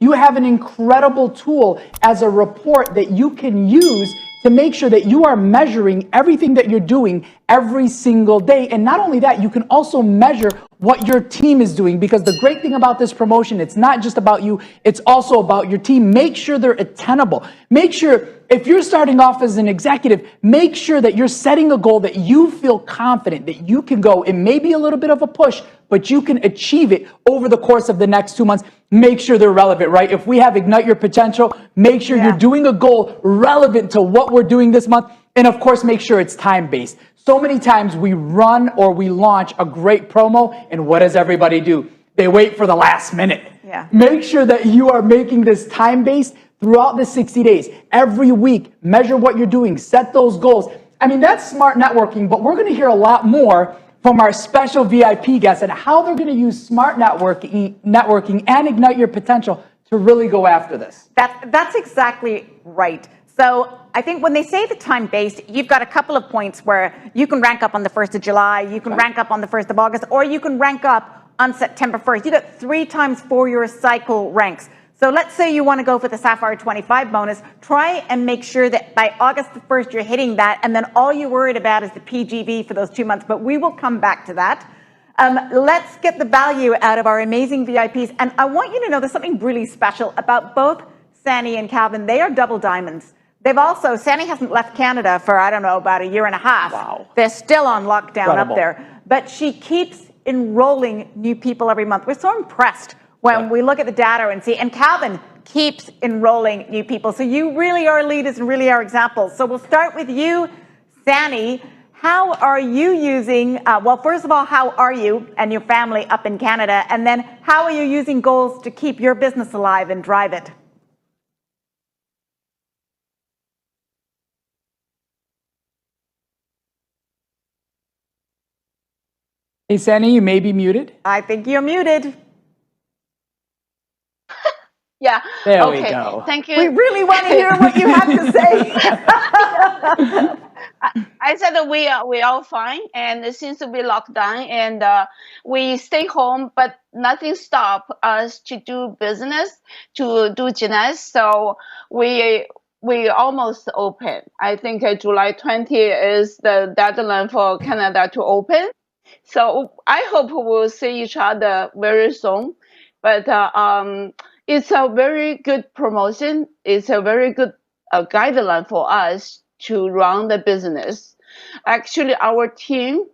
you have an incredible tool as a report that you can use to make sure that you are measuring everything that you're doing every single day. And not only that, you can also measure what your team is doing, because the great thing about this promotion, it's not just about you, it's also about your team. Make sure they're attainable. Make sure, if you're starting off as an executive, make sure that you're setting a goal that you feel confident that you can go. It may be a little bit of a push, but you can achieve it over the course of the next 2 months. Make sure they're relevant, right? If we have Ignite Your Potential, make sure you're doing a goal relevant to what we're doing this month. And of course, make sure it's time-based. So many times we run or we launch a great promo, and what does everybody do? They wait for the last minute. Make sure that you are making this time-based throughout the 60 days. Every week, measure what you're doing, set those goals. I mean, that's smart networking, but we're going to hear a lot more from our special VIP guests and how they're going to use smart networking and Ignite Your Potential to really go after this. That's exactly right. So I think when they say the time-based, you've got a couple of points where you can rank up on the 1st of July, you can rank up on the 1st of August, or you can rank up on September 1st. You got 3 times 4 your cycle ranks. So let's say you want to go for the Sapphire 25 bonus. Try and make sure that by August the 1st, you're hitting that. And then all you're worried about is the PGV for those 2 months. But we will come back to that. Let's get the value out of our amazing VIPs. And I want you to know there's something really special about both Sani and Calvin. They are double diamonds. They've also, Sani hasn't left Canada for, I don't know, about 1.5 years. Wow. They're still on lockdown up there. But she keeps enrolling new people every month. We're so impressed when we look at the data and see, and Calvin keeps enrolling new people. So you really are leaders and really are examples. So we'll start with you, Sani. How are you using, well, first of all, how are you and your family up in Canada? And then how are you using goals to keep your business alive and drive it? Hey, Sani, you may be muted. I think you're muted. Yeah. There we go. Thank you. We really want to hear what you have to say. I said that we are all fine, and since we locked down and we stay home, but nothing stopped us to do business, to do Jeunesse. So we almost open. I think July 20 is the deadline for Canada to open. So I hope we'll see each other very soon. But it's a very good promotion. It's a very good guideline for us to run the business. Actually, our team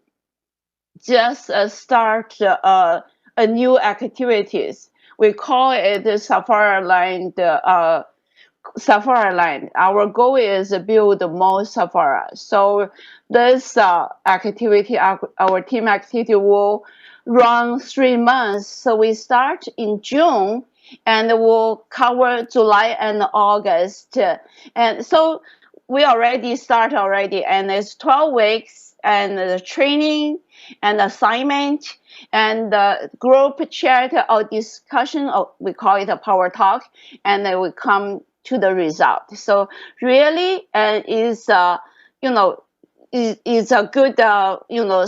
just start a new activities. We call it the Sapphire Line. Sapphire Line. Our goal is to build more Sapphire. So this activity, our team activity, will run 3 months. So we start in June and we'll cover July and August. And so we already start already, and it's 12 weeks and the training and assignment and the group chat or discussion, or we call it a power talk, and then we come to the result. So really, is is a good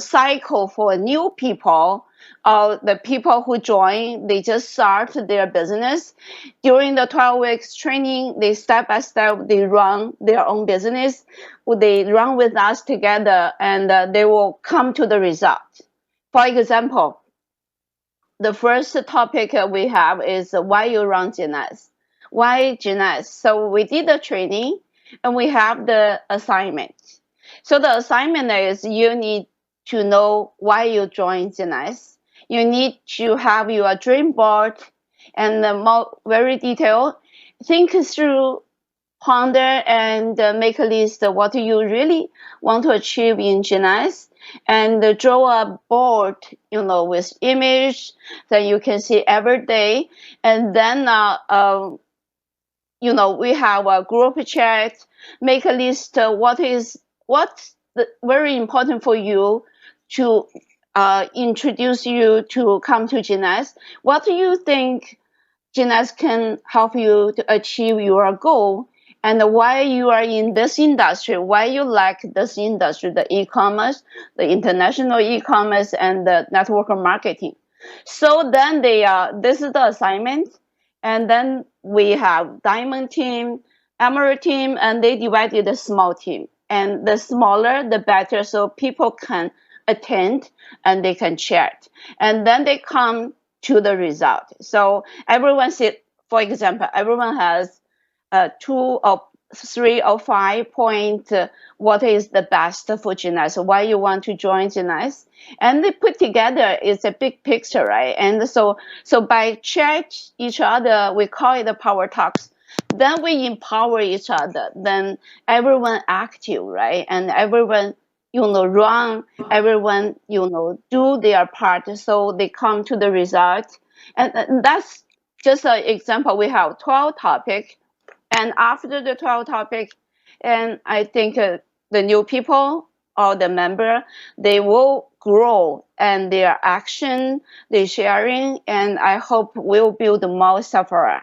cycle for new people. The people who join, they just start their business. During the 12 weeks training, they step by step, they run their own business. They run with us together, and they will come to the result. For example, the first topic we have is why you run Jeunesse. Why Jeunesse? So we did the training, and we have the assignment. So the assignment is you need to know why you joined Jeunesse. You need to have your dream board and very detailed. Think through, ponder, and make a list of what you really want to achieve in Jeunesse, and draw a board, with image that you can see every day. And then, we have a group chat. Make a list of what's very important for you to introduce you to come to Jeunesse. What do you think Jeunesse can help you to achieve your goal, and why you are in this industry, why you like this industry, the e-commerce, the international e-commerce, and the network marketing. So then this is the assignment, And then we have diamond team, emerald team, and they divided a small team. And the smaller, the better, so people can attend and they can chat. And then they come to the result. So everyone for example, everyone has 2 or 3 or 5 point, what is the best for Jeunesse, why you want to join Jeunesse. And they put together, it's a big picture, right? And so by chat each other, we call it the power talks. Then we empower each other. Then everyone active, right? And everyone, run, everyone, do their part. So they come to the result. And that's just an example. We have 12 topics. And after the 12 topics, and I think the new people or the member, they will grow and their action, their sharing, and I hope we'll build more Sapphire.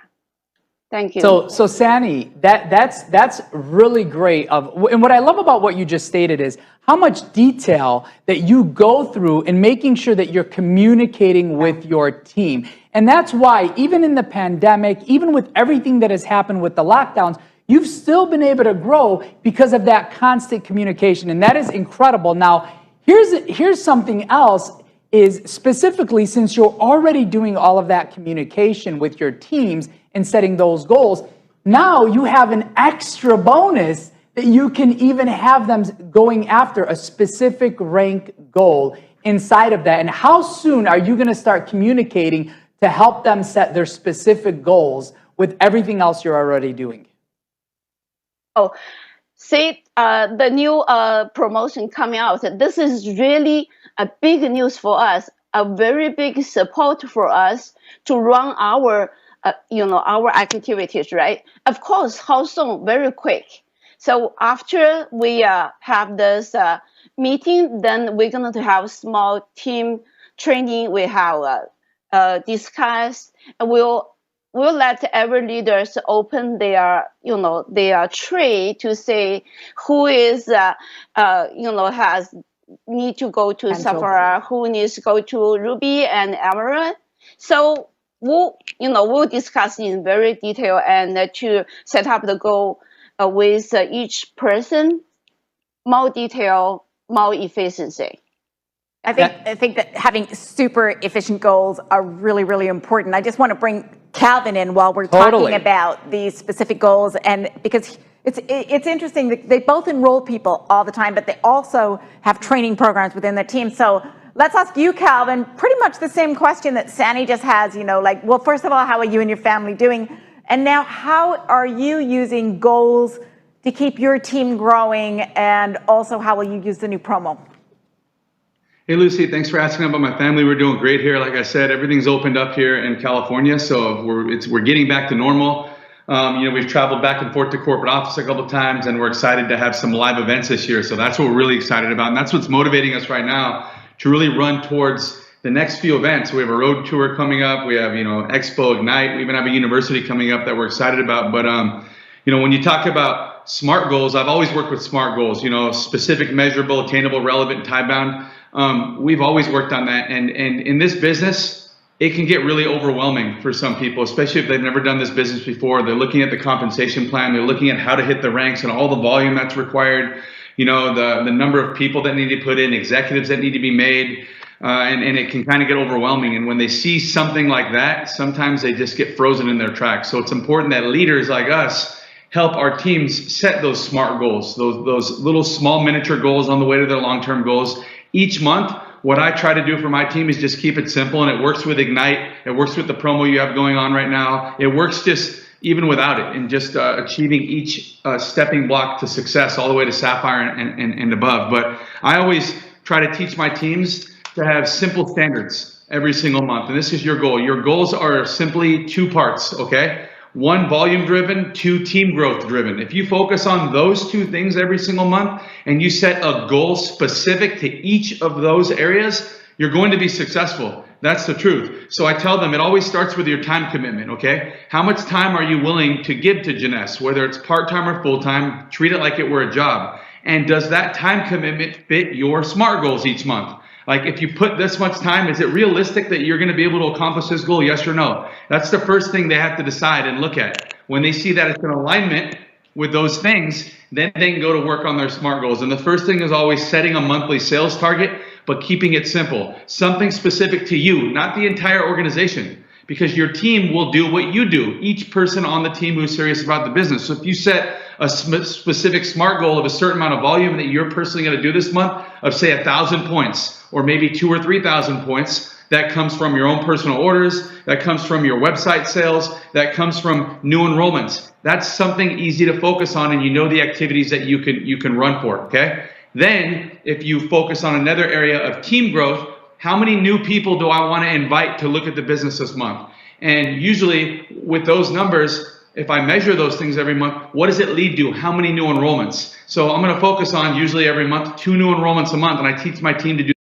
Thank you. So Sani, that's really great. And what I love about what you just stated is how much detail that you go through in making sure that you're communicating with your team. And that's why even in the pandemic, even with everything that has happened with the lockdowns, you've still been able to grow because of that constant communication. And that is incredible. Now, here's something else is specifically since you're already doing all of that communication with your teams and setting those goals, now you have an extra bonus that you can even have them going after a specific rank goal inside of that. And how soon are you going to start communicating to help them set their specific goals with everything else you're already doing? Oh, see, the new promotion coming out. This is really a big news for us, a very big support for us to run our our activities, right? Of course, how soon? Very quick. So after we have this meeting, then we're going to have small team training. We have discuss. We'll let every leaders open their their tray to say who is has need to go to Sapphire, who needs to go to Ruby and Emerald. So we'll discuss in very detail and to set up the goal with each person, more detail, more efficiency. I think that having super efficient goals are really, really important. I just want to bring Calvin in while we're talking about these specific goals, and because it's interesting that they both enroll people all the time, but they also have training programs within their team. So let's ask you, Calvin, pretty much the same question that Sani just has, well, first of all, how are you and your family doing? And now, how are you using goals to keep your team growing? And also, how will you use the new promo? Hey, Lucy, thanks for asking about my family. We're doing great here. Like I said, everything's opened up here in California, so we're getting back to normal. We've traveled back and forth to corporate office a couple of times, and we're excited to have some live events this year. So that's what we're really excited about, and that's what's motivating us right now to really run towards the next few events. We have a road tour coming up. We have, Expo Ignite. We even have a university coming up that we're excited about. But, when you talk about SMART goals, I've always worked with SMART goals, specific, measurable, attainable, relevant, time-bound. We've always worked on that. And in this business, it can get really overwhelming for some people, especially if they've never done this business before. They're looking at the compensation plan. They're looking at how to hit the ranks and all the volume that's required. The number of people that need to put in, executives that need to be made, and it can kind of get overwhelming. And when they see something like that, sometimes they just get frozen in their tracks. So it's important that leaders like us help our teams set those SMART goals, those little small miniature goals on the way to their long-term goals. Each month, what I try to do for my team is just keep it simple, and it works with Ignite. It works with the promo you have going on right now. It works just even without it, and just achieving each stepping block to success all the way to Sapphire and above. But I always try to teach my teams to have simple standards every single month. And this is your goal. Your goals are simply 2 parts, okay? 1, volume driven, 2, team growth driven. If you focus on those 2 things every single month and you set a goal specific to each of those areas, you're going to be successful. That's the truth. So I tell them it always starts with your time commitment, okay? How much time are you willing to give to Jeunesse, whether it's part-time or full-time? Treat it like it were a job. And does that time commitment fit your SMART goals each month? Like, if you put this much time, is it realistic that you're going to be able to accomplish this goal? Yes or no? That's the first thing they have to decide and look at. When they see that it's in alignment with those things, then they can go to work on their SMART goals. And the first thing is always setting a monthly sales target, but keeping it simple. Something specific to you, not the entire organization, because your team will do what you do. Each person on the team who's serious about the business. So if you set a specific SMART goal of a certain amount of volume that you're personally going to do this month, of say 1,000 points, or maybe 2,000 or 3,000 points, that comes from your own personal orders, that comes from your website sales, that comes from new enrollments. That's something easy to focus on, and you know the activities that you can run for, okay? Then, if you focus on another area of team growth, how many new people do I want to invite to look at the business this month? And usually, with those numbers, if I measure those things every month, what does it lead to? How many new enrollments? So I'm going to focus on, usually every month, 2 new enrollments a month, and I teach my team to do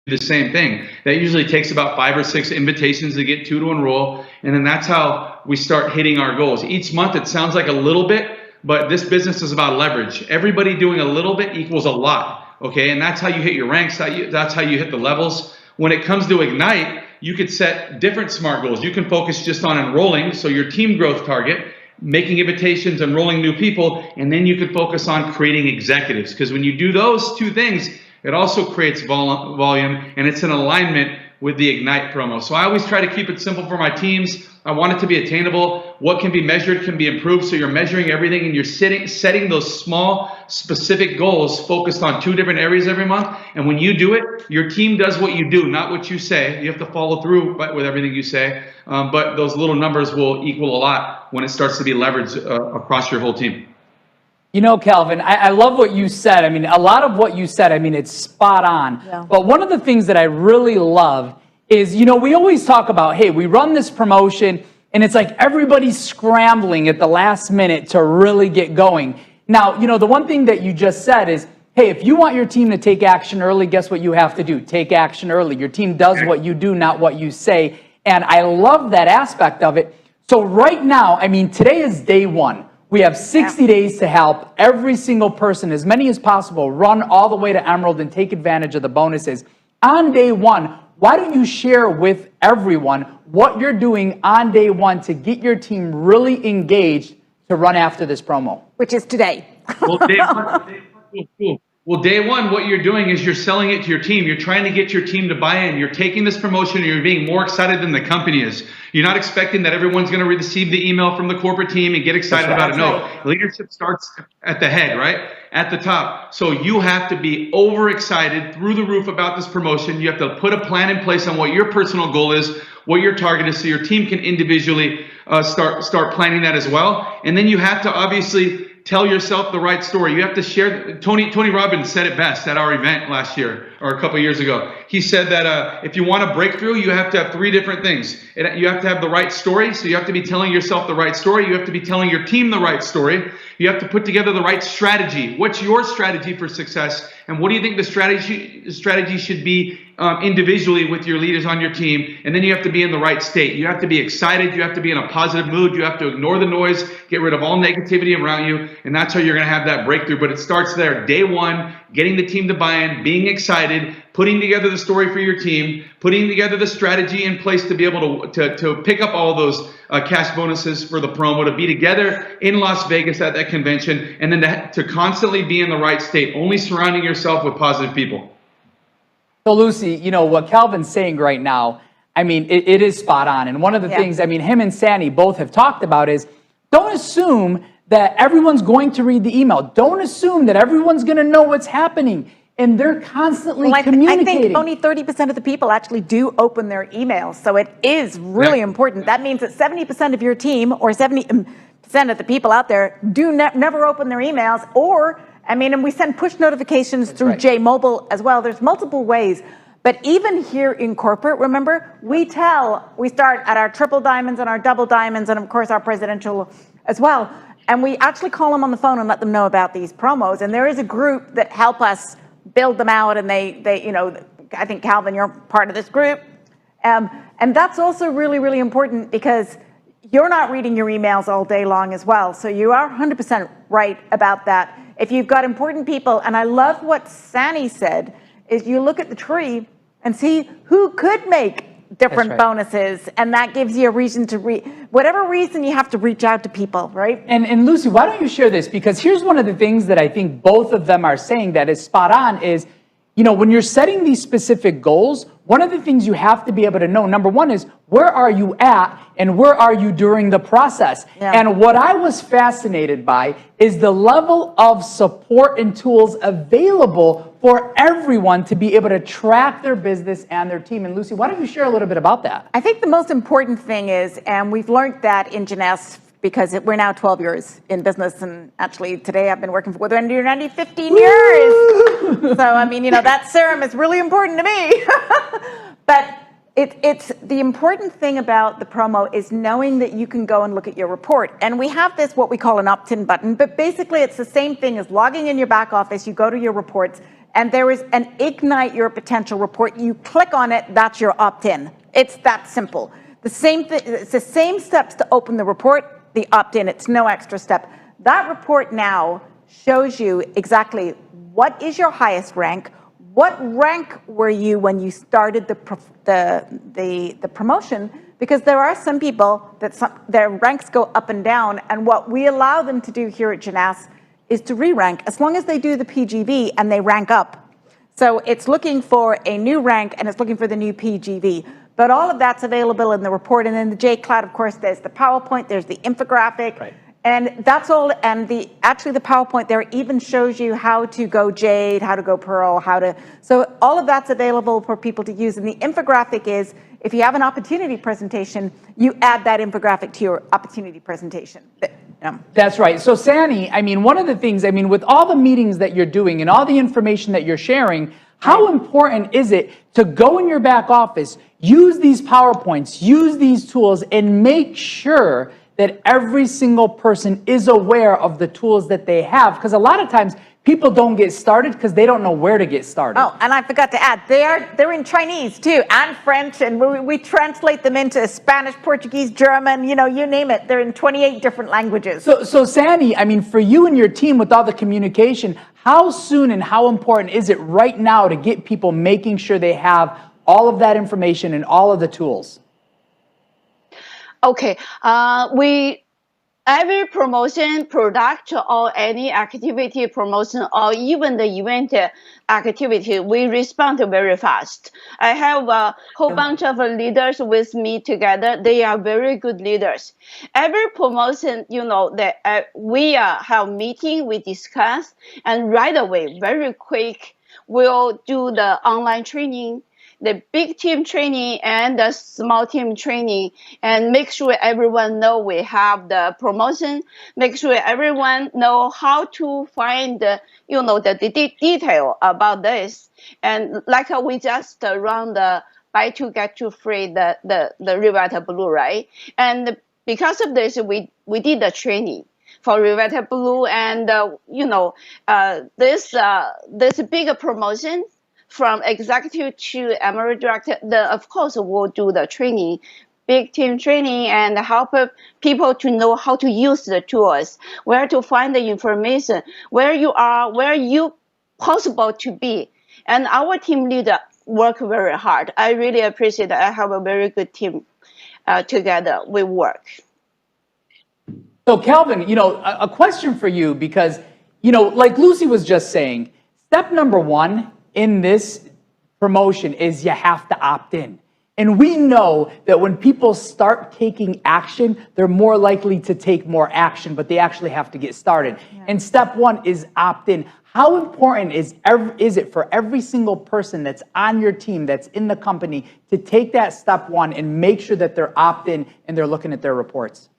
the same thing. That usually takes about 5 or 6 invitations to get 2 to enroll, and then that's how we start hitting our goals. Each month it sounds like a little bit, but this business is about leverage. Everybody doing a little bit equals a lot, okay? And that's how you hit your ranks, that's how you hit the levels. When it comes to Ignite, you could set different SMART goals. You can focus just on enrolling, so your team growth target, making invitations, enrolling new people, and then you could focus on creating executives, because when you do those 2 things, it also creates volume, and it's in alignment with the Ignite promo. So I always try to keep it simple for my teams. I want it to be attainable. What can be measured can be improved. So you're measuring everything, and you're setting those small, specific goals focused on 2 different areas every month. And when you do it, your team does what you do, not what you say. You have to follow through with everything you say. But those little numbers will equal a lot when it starts to be leveraged across your whole team. You know, Calvin, I love what you said. I mean, a lot of what you said, I mean, it's spot on. Yeah. But one of the things that I really love is, you know, we always talk about, hey, we run this promotion, and it's like everybody's scrambling at the last minute to really get going. Now, you know, the one thing that you just said is, hey, if you want your team to take action early, guess what you have to do? Take action early. Your team does what you do, not what you say. And I love that aspect of it. So right now, I mean, today is day 1. We have 60 days to help every single person, as many as possible, run all the way to Emerald and take advantage of the bonuses. On day 1, why don't you share with everyone what you're doing on day 1 to get your team really engaged to run after this promo? Which is today. Well, day one, what you're doing is you're selling it to your team. You're trying to get your team to buy in. You're taking this promotion and you're being more excited than the company is. You're not expecting that everyone's going to receive the email from the corporate team and get excited about it. No, leadership starts at the head, right? At the top. So you have to be overexcited through the roof about this promotion. You have to put a plan in place on what your personal goal is, what your target is, so your team can individually start planning that as well. And then you have to obviously tell yourself the right story. You have to share. Tony Robbins said it best at our event last year or a couple of years ago. He said that if you want a breakthrough, you have to have 3 different things. You have to have the right story. So you have to be telling yourself the right story. You have to be telling your team the right story. You have to put together the right strategy. What's your strategy for success? And what do you think the strategy should be individually with your leaders on your team? And then you have to be in the right state. You have to be excited. You have to be in a positive mood. You have to ignore the noise, get rid of all negativity around you. And that's how you're going to have that breakthrough. But it starts there. Day 1, getting the team to buy in, being excited, putting together the story for your team, putting together the strategy in place to be able to pick up all those cash bonuses for the promo, to be together in Las Vegas at that convention, and then to constantly be in the right state, only surrounding yourself with positive people. So Lucy, you know, what Calvin's saying right now, I mean, it is spot on. And one of the things, I mean, him and Sandy both have talked about is, don't assume that everyone's going to read the email. Don't assume that everyone's going to know what's happening. And they're constantity communicating. I think only 30% of the people actually do open their emails. So it is really important. That means that 70% of your team, or 70% of the people out there, do never open their emails. Or, I mean, and we send push notifications through J-Mobile as well. There's multiple ways. But even here in corporate, remember, we start at our triple diamonds and our double diamonds, and of course our presidential as well. And we actually call them on the phone and let them know about these promos. And there is a group that help us build them out, and they you know, I think Calvin, you're part of this group. And that's also really, really important, because you're not reading your emails all day long as well. So you are 100% right about that. If you've got important people, and I love what Sani said, is you look at the tree and see who could make different right. bonuses, and that gives you a reason to whatever reason you have to reach out to people, right? And Lucy, why don't you share this? Because here's one of the things that I think both of them are saying that is spot on is, you know, when you're setting these specific goals, one of the things you have to be able to know, number one, is where are you at and where are you during the process? Yeah. And what I was fascinated by is the level of support and tools available for everyone to be able to track their business and their team. And Lucy, why don't you share a little bit about that? I think the most important thing is, and we've learned that in Jeunesse, because we're now 12 years in business, and actually today I've been working for Wendy 15 years. So, I mean, you know, that serum is really important to me. But it's the important thing about the promo is knowing that you can go and look at your report. And we have this, what we call an opt-in button, but basically it's the same thing as logging in your back office. You go to your reports and there is an Ignite Your Potential report. You click on it, that's your opt-in. It's that simple. It's the same steps to open the report, the opt-in, it's no extra step. That report now shows you exactly what is your highest rank, what rank were you when you started the promotion, because there are some people that their ranks go up and down, and what we allow them to do here at Jeunesse is to re-rank as long as they do the PGV and they rank up. So it's looking for a new rank and it's looking for the new PGV. But all of that's available in the report. And in the J-Cloud, of course, there's the PowerPoint, there's the infographic. Right. And that's all. And actually the PowerPoint there even shows you how to go Jade, how to go Pearl, so all of that's available for people to use. And the infographic is, if you have an opportunity presentation, you add that infographic to your opportunity presentation. That's right. So Sani, I mean, one of the things, I mean, with all the meetings that you're doing and all the information that you're sharing, how important is it to go in your back office, use these PowerPoints, use these tools, and make sure that every single person is aware of the tools that they have? Because a lot of times people don't get started because they don't know where to get started. Oh, and I forgot to add, they're in Chinese too, and French, and we translate them into Spanish, Portuguese, German, you know, you name it. They're in 28 different languages. So Sani, I mean, for you and your team with all the communication, how soon and how important is it right now to get people making sure they have all of that information and all of the tools? Okay, every promotion, product, or any activity promotion, or even the event activity, we respond very fast. I have a whole bunch of leaders with me together. They are very good leaders. Every promotion, you know, that we have meeting, we discuss, and right away, very quick, we'll do the online training, the big team training and the small team training, and make sure everyone know we have the promotion, make sure everyone know how to find the, you know, the detail about this. And like we just run the buy two get two free, the Rivetta Blue, right? And because of this, we did the training for Rivetta Blue, and you know, this big promotion from executive to Emerald Director, of course, we'll do the training, big team training, and help people to know how to use the tools, where to find the information, where you are, where you possible to be. And our team leader work very hard. I really appreciate that. I have a very good team together. We work. So Calvin, you know, a question for you, because, you know, like Lucy was just saying, step number one in this promotion is you have to opt in. And we know that when people start taking action, they're more likely to take more action, but they actually have to get started. Yeah. And step one is opt in. How important is it for every single person that's on your team, that's in the company, to take that step one and make sure that they're opt in and they're looking at their reports?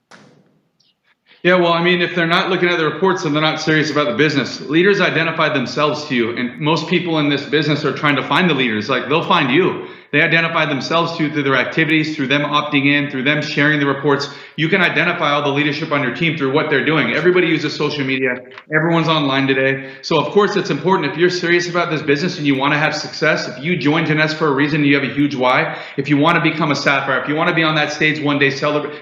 Yeah, well, I mean, if they're not looking at the reports, then they're not serious about the business. Leaders identify themselves to you, and most people in this business are trying to find the leaders. Like, they'll find you. They identify themselves through their activities, through them opting in, through them sharing the reports. You can identify all the leadership on your team through what they're doing. Everybody uses social media. Everyone's online today. So of course it's important, if you're serious about this business and you want to have success, if you join Jeunesse for a reason, you have a huge why. If you want to become a Sapphire, if you want to be on that stage one day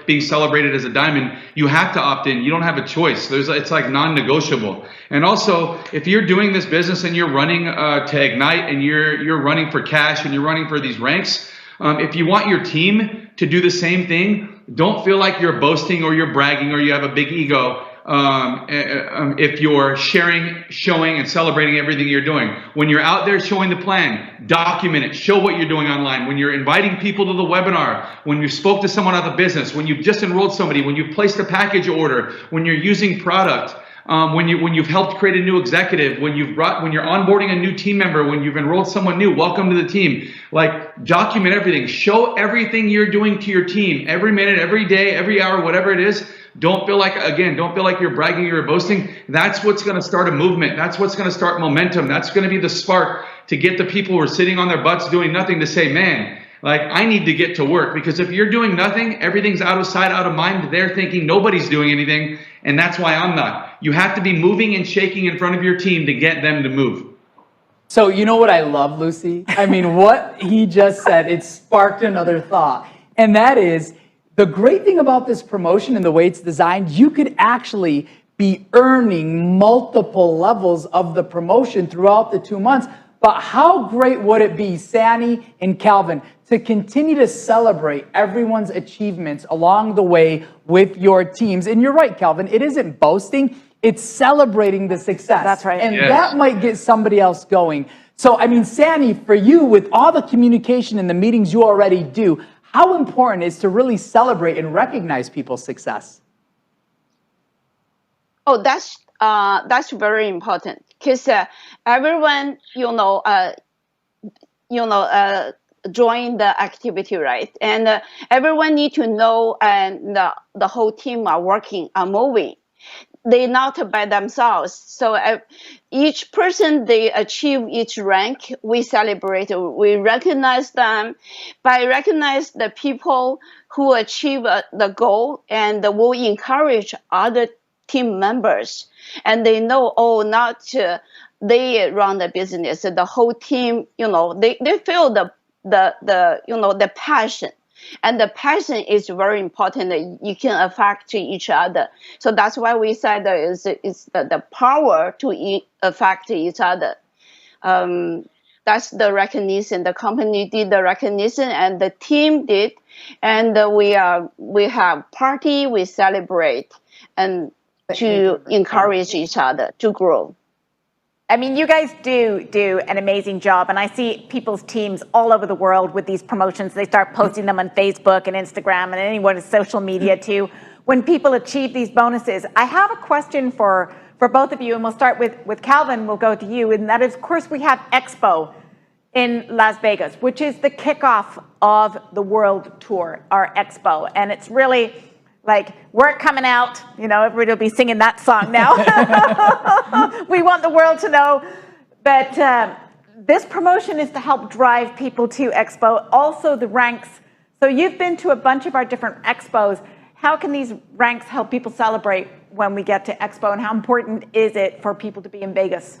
being celebrated as a diamond, you have to opt in. You don't have a choice. It's like non-negotiable. And also, if you're doing this business and you're running to Ignite and you're running for cash and you're running for these ranks, if you want your team to do the same thing, don't feel like you're boasting or you're bragging or you have a big ego. If you're sharing, showing, and celebrating everything you're doing. When you're out there showing the plan, document it, show what you're doing online. When you're inviting people to the webinar, when you spoke to someone at the business, when you've just enrolled somebody, when you've placed a package order, when you're using product, when you've helped create a new executive, when you're onboarding a new team member, when you've enrolled someone new, welcome to the team. Like, document everything, show everything you're doing to your team, every minute, every day, every hour, whatever it is. Don't feel like you're bragging, you're boasting. That's what's going to start a movement. That's what's going to start momentum. That's going to be the spark to get the people who are sitting on their butts doing nothing to say, man, like, I need to get to work. Because if you're doing nothing, everything's out of sight, out of mind. They're thinking nobody's doing anything. And that's why I'm not. You have to be moving and shaking in front of your team to get them to move. So you know what I love, Lucy? I mean, what he just said, it sparked another thought. And that is, the great thing about this promotion and the way it's designed, you could actually be earning multiple levels of the promotion throughout the 2 months. But how great would it be, Sandy and Calvin, to continue to celebrate everyone's achievements along the way with your teams? And you're right, Calvin, it isn't boasting, it's celebrating the success. That's right. And yes, that might get somebody else going. So, I mean, Sandy, for you, with all the communication and the meetings you already do, how important is to really celebrate and recognize people's success? Oh, that's very important, because everyone join the activity, right? And everyone need to know, and the whole team are working, are moving. They're not by themselves. So each person, they achieve each rank, we celebrate, we recognize them. By recognize the people who achieve the goal, and will encourage other team members. And they know, oh, not they run the business, the whole team, they feel the passion. And the passion is very important, that you can affect each other. So that's why we said that is the power to affect each other. That's the recognition. The company did the recognition, and the team did. And we have party, we celebrate, and to encourage each other to grow. I mean, you guys do an amazing job, and I see people's teams all over the world with these promotions. They start posting them on Facebook and Instagram and anyone's social media too. When people achieve these bonuses, I have a question for both of you, and we'll start with Calvin. We'll go to you, and that is, of course, we have Expo in Las Vegas, which is the kickoff of the world tour, our Expo, and it's really like, we're coming out, everybody will be singing that song now. We want the world to know that this promotion is to help drive people to Expo, also the ranks. So you've been to a bunch of our different Expos. How can these ranks help people celebrate when we get to Expo, and how important is it for people to be in Vegas?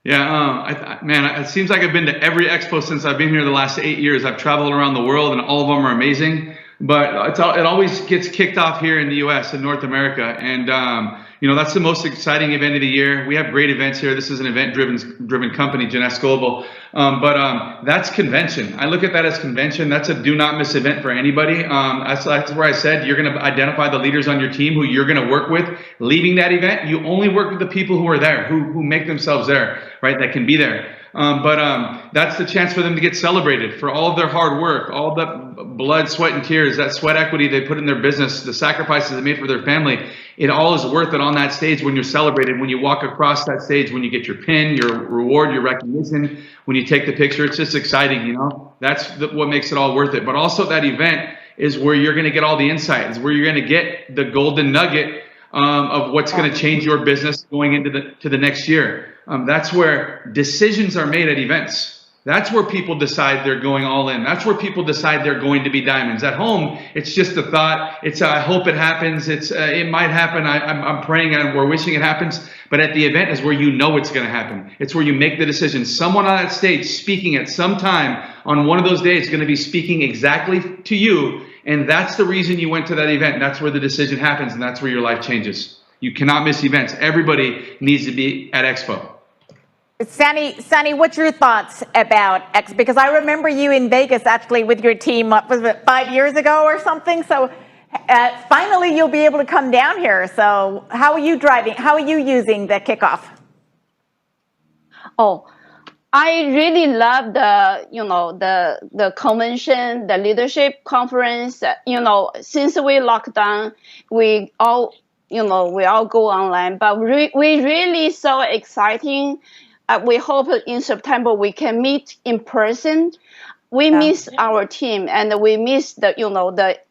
Yeah, man, it seems like I've been to every Expo since I've been here the last 8 years. I've traveled around the world, and all of them are amazing. But it always gets kicked off here in the U.S. and North America, and that's the most exciting event of the year. We have great events here. This is an event-driven company, Jeunesse Global, but that's convention. I look at that as convention. That's a do-not-miss event for anybody. That's where I said you're going to identify the leaders on your team who you're going to work with. Leaving that event, you only work with the people who are there, who make themselves there, right? That can be there. But that's the chance for them to get celebrated for all of their hard work, all the blood, sweat, and tears, that sweat equity they put in their business, the sacrifices they made for their family. It all is worth it on that stage when you're celebrated, when you walk across that stage, when you get your pin, your reward, your recognition, when you take the picture. It's just exciting, That's what makes it all worth it. But also that event is where you're going to get all the insight, is where you're going to get the golden nugget of what's going to change your business going into the next year. That's where decisions are made at events. That's where people decide they're going all in. That's where people decide they're going to be diamonds. At home, it's just a thought. It's I hope it happens. It might happen. I'm praying and we're wishing it happens. But at the event is where you know it's going to happen. It's where you make the decision. Someone on that stage speaking at some time on one of those days is going to be speaking exactly to you. And that's the reason you went to that event. That's where the decision happens. And that's where your life changes. You cannot miss events. Everybody needs to be at Expo. Sanny, what's your thoughts about Expo? Because I remember you in Vegas actually with your team, what was it, 5 years ago or something? So finally you'll be able to come down here. So how are you driving? How are you using the kickoff? Oh, I really love the convention, the leadership conference. Since we locked down, we all go online, but we really so exciting. We hope in September we can meet in person. We miss our team, and we miss the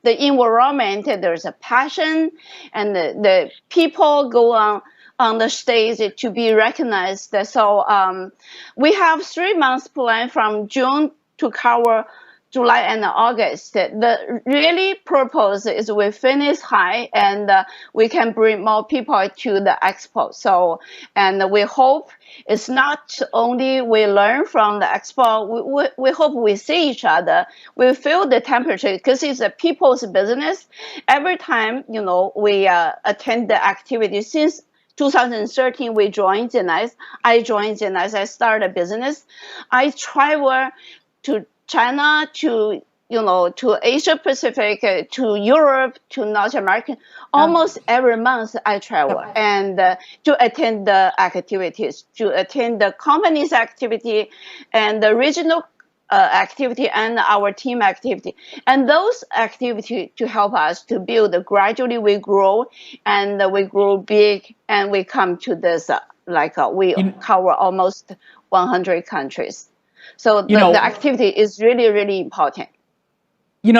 environment. There's a passion, and the people go on the stage to be recognized. So we have 3 months plan from June to cover July and August. The really purpose is we finish high and we can bring more people to the expo. So, and we hope it's not only we learn from the expo, we hope we see each other, we feel the temperature, because it's a people's business. Every time, we attend the activity since 2013, we joined Jeunesse. I joined Jeunesse. I started a business. I travel to China, to Asia Pacific, to Europe, to North America. Almost every month I travel and to attend the activities, to attend the company's activity and the regional activity and our team activity. And those activities to help us to build, gradually we grow and we grow big and we come to this, we cover almost 100 countries. So the activity is really, really important.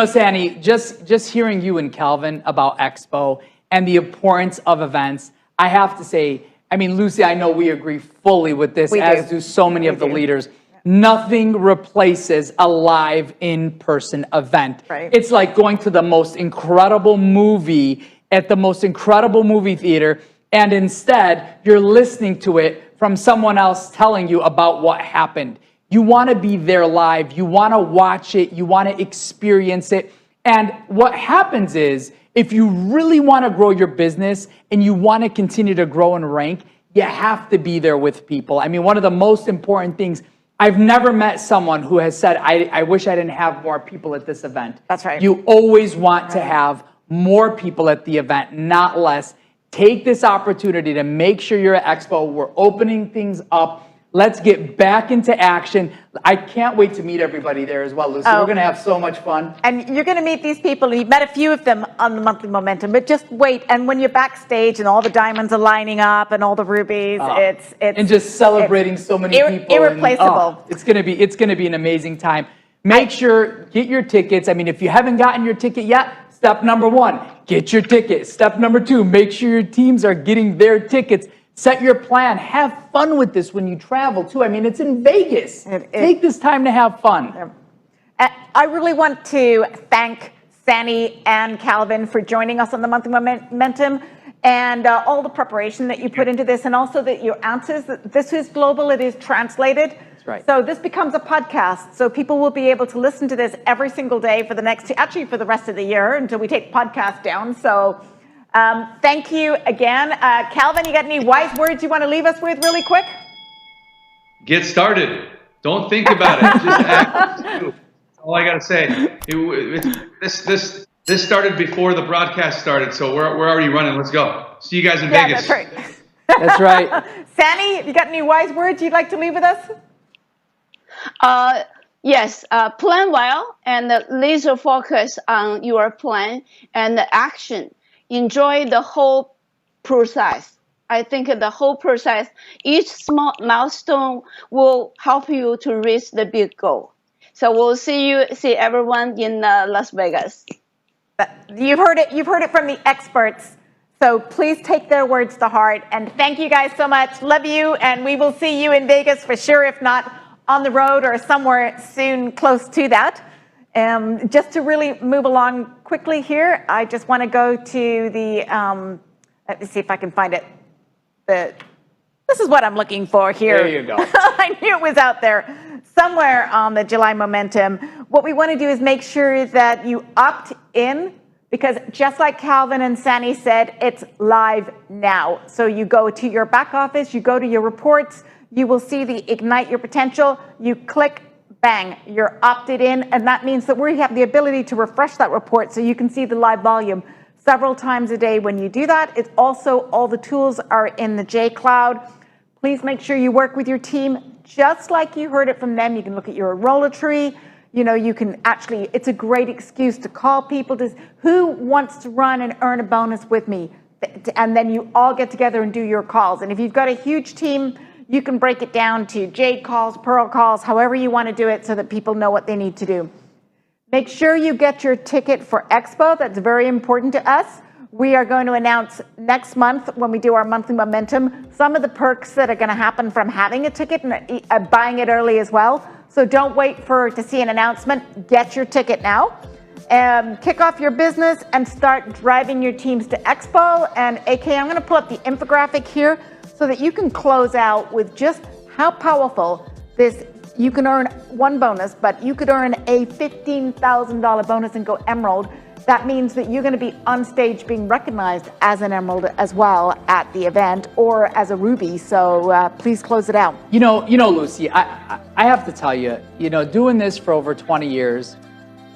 Sanny, just hearing you and Calvin about Expo and the importance of events, I have to say, Lucy, I know we agree fully with this, as do so many of the leaders. Nothing replaces a live in-person event. Right. It's like going to the most incredible movie at the most incredible movie theater, and instead you're listening to it from someone else telling you about what happened. You want to be there live. You want to watch it. You want to experience it. And what happens is, if you really want to grow your business and you want to continue to grow and rank, you have to be there with people. One of the most important things, I've never met someone who has said, I wish I didn't have more people at this event. That's right. You always want to have more people at the event, not less. Take this opportunity to make sure you're at Expo. We're opening things up. Let's get back into action. I can't wait to meet everybody there as well, Lucy. We're going to have so much fun. And you're going to meet these people. You've met a few of them on the Monthly Momentum, but just wait. And when you're backstage and all the diamonds are lining up and all the rubies, it's and just celebrating so many people. Irreplaceable. It's going to be an amazing time. Make sure, get your tickets. If you haven't gotten your ticket yet, step number 1, get your ticket. Step number 2, make sure your teams are getting their tickets. Set your plan. Have fun with this when you travel, too. It's in Vegas. Take this time to have fun. I really want to thank Sanny and Calvin for joining us on the Monthly Momentum and all the preparation that you put into this, and also that your answers. This is global. It is translated. That's right. So this becomes a podcast. So people will be able to listen to this every single day for the rest of the year until we take the podcast down. So thank you again. Calvin, you got any wise words you want to leave us with really quick? Get started. Don't think about it. Just act. That's all I got to say. This started before the broadcast started, so we're already running. Let's go. See you guys in Vegas. That's right. That's right. Sanny, you got any wise words you'd like to leave with us? Yes, plan well and laser focus on your plan and the action. Enjoy the whole process. I think the whole process, each small milestone will help you to reach the big goal. So we'll see everyone in Las Vegas. You've heard it from the experts. So please take their words to heart. And thank you guys so much. Love you. And we will see you in Vegas for sure, if not on the road or somewhere soon close to that. Just to really move along quickly here, I just want to go to the, let me see if I can find it. This is what I'm looking for here. There you go. I knew it was out there somewhere on the July momentum. What we want to do is make sure that you opt in, because just like Calvin and Sani said, it's live now. So you go to your back office, you go to your reports, you will see the Ignite Your Potential, you click, bang, you're opted in, and that means that we have the ability to refresh that report so you can see the live volume several times a day when you do that. It's also, all the tools are in the J Cloud. Please make sure you work with your team just like you heard it from them. You can look at your enroller tree. You know, you can actually, it's a great excuse to call people to, who wants to run and earn a bonus with me? And then you all get together and do your calls. And if you've got a huge team, you can break it down to Jade calls, Pearl calls, however you want to do it so that people know what they need to do. Make sure you get your ticket for Expo. That's very important to us. We are going to announce next month when we do our monthly momentum some of the perks that are going to happen from having a ticket and buying it early as well. So don't wait to see an announcement. Get your ticket now. Kick off your business and start driving your teams to Expo. And AK, I'm going to pull up the infographic here so that you can close out with just how powerful this. You can earn one bonus, but you could earn a $15,000 bonus and go Emerald. That means that you're going to be on stage being recognized as an Emerald as well at the event, or as a Ruby. So please close it out. You know, Lucy, I have to tell you, doing this for over 20 years,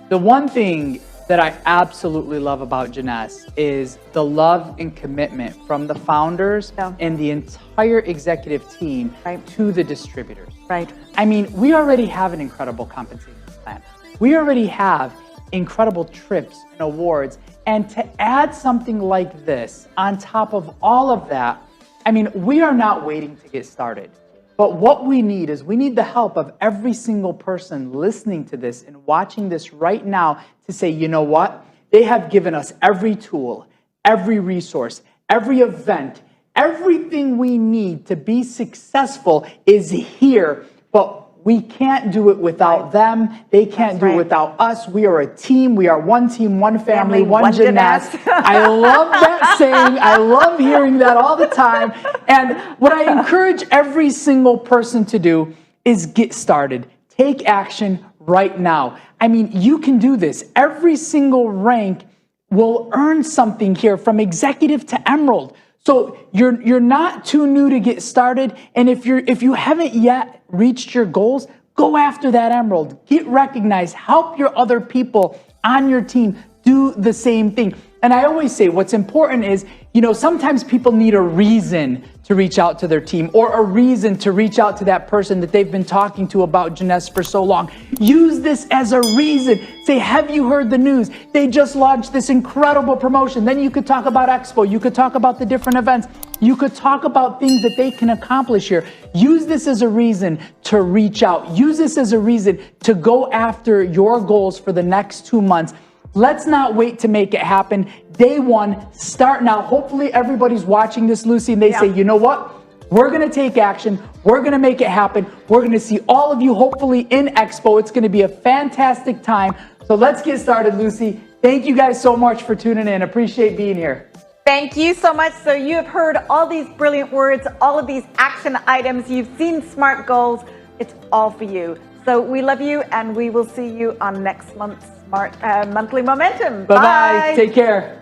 the one thing that I absolutely love about Jeunesse is the love and commitment from the founders and the entire executive team to the distributors. Right. I mean, we already have an incredible compensation plan. We already have incredible trips and awards. And to add something like this on top of all of that, I mean, we are not waiting to get started. But what we need is we need the help of every single person listening to this and watching this right now to say, you know what? They have given us every tool, every resource, every event, everything we need to be successful is here. But we can't do it without them. They can't do it without us. We are a team. We are one team, one family, one Jeunesse. I love that saying. I love hearing that all the time. And what I encourage every single person to do is get started. Take action right now. I mean, you can do this. Every single rank will earn something here, from executive to Emerald. So you're not too new to get started. And if you haven't yet reached your goals, go after that Emerald. Get recognized. Help your other people on your team do the same thing. And I always say what's important is, sometimes people need a reason to reach out to their team, or a reason to reach out to that person that they've been talking to about Jeunesse for so long. Use this as a reason. Say, have you heard the news? They just launched this incredible promotion. Then you could talk about Expo. You could talk about the different events. You could talk about things that they can accomplish here. Use this as a reason to reach out. Use this as a reason to go after your goals for the next 2 months. Let's not wait to make it happen. Day one, start now. Hopefully everybody's watching this, Lucy, and they say, you know what? We're going to take action. We're going to make it happen. We're going to see all of you hopefully in Expo. It's going to be a fantastic time. So let's get started, Lucy. Thank you guys so much for tuning in. Appreciate being here. Thank you so much. So you have heard all these brilliant words, all of these action items. You've seen SMART goals. It's all for you. So we love you, and we will see you on next month's Monthly Momentum. Bye-bye. Take care.